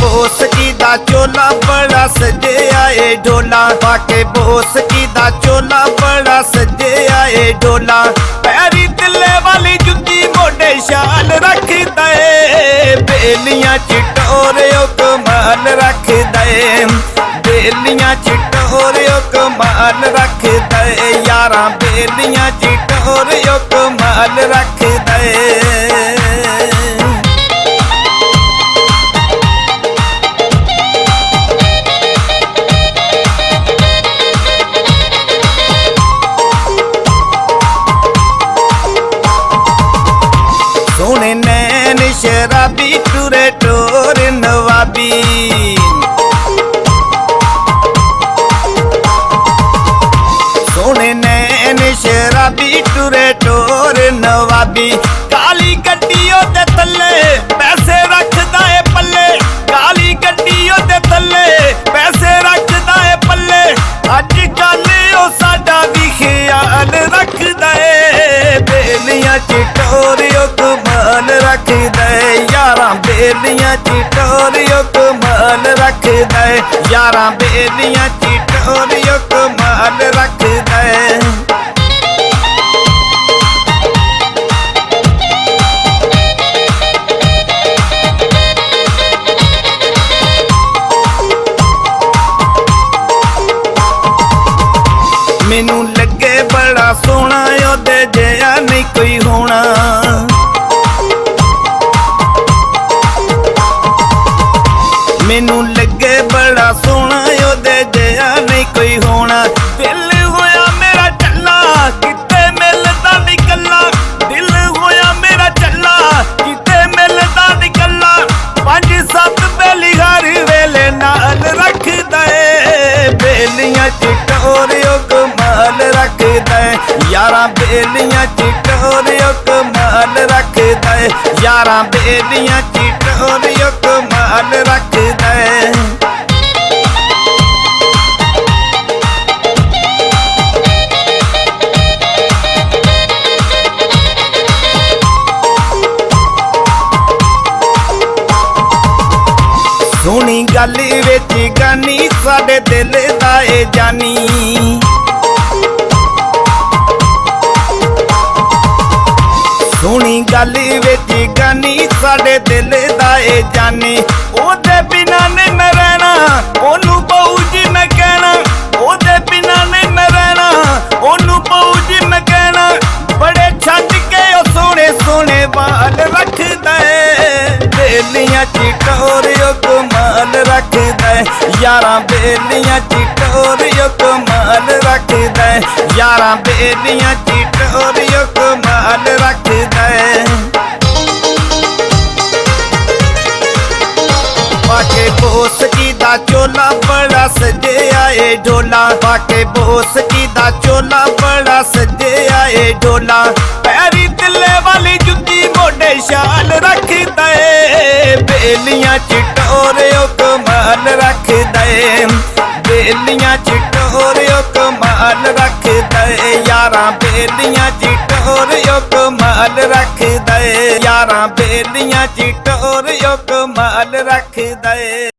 बोस की दा चोला बड़ा सजिया ए ढोला, पाके बोस की दा चोला बड़ा सजिया ए ढोला। पैरी तिले वाली जुत्ती मोढे शाल रख दे, बेलियां चिटोरियो कमाल रख दे, बेलियां चिटोरियो कमाल रख दे, यारा बेलियां चिटोरियो कमाल रख दे। सोने नैन शराबी टूरे टोर नवाबी, सोने नैन शराबी टूरे टोर नवाबी। काली गड्डियों दे तले पैसे रखदा है पल्ले, काली गड्डियों दे तले पैसे रखदा है पल्ले। अज कल ओ साडा भी ख्याल रखदा है, बेलियां चिटोरियो कमाल रख दे, यारा बेलियां चिटोरियो कमाल रख दे, यारा बेलियां चिटोरियो कमाल रख दे। मैनू लगे बड़ा सोहना ओदे जिहा नहीं कोई होना, मैनू लगे बड़ा सोहना ओदे जिहा नहीं कोई होना। दिल होया मेरा चला किते मिलदा निकला, दिल होया मेरा चला किते मिलदा निकला। 5-7 बेली हर वेले नाल रख दे, बेलियां चिटोरियो कमाल रख दे, यारा बेलियां चिटोरियो कमाल रख दे, यारा बेलियां चिटोरियो कमाल रख दे। सोहनी गल विच गानी साडे दिल दा ए जानी, सोहनी गल विच गानी साडे दिल दा ए जानी। ओदे बिना नहीं मैं रहना, ओनू बहू जी मैं कहना, ओदे बिना नहीं मैं रहना, ओनू बहू जी मैं कहना। बड़े छड्ड के ओ सोहने सोहने बाल रख दे, बेलियां चिटोरियो कमाल रख दे, यारा बेलियां चिटोरियो कमाल रख दे, यारा बेलियां चिटोरियो कमाल रख दे। पाके बोस की दा चोला बड़ा सजिया ए ढोला, पाके बोस की दा चोला बड़ा सजिया ए ढोला। पैरी तिले वाली जुत्ती मोढे शाल रख दे, बेलियां चिटोरियो कमाल रख दे, बेलियां चिटोरियो कमाल रख दे, यारा बेलियां चिटोरियो कमाल रख दे, यारा बेलियां चिटोरियो कमाल रख दे।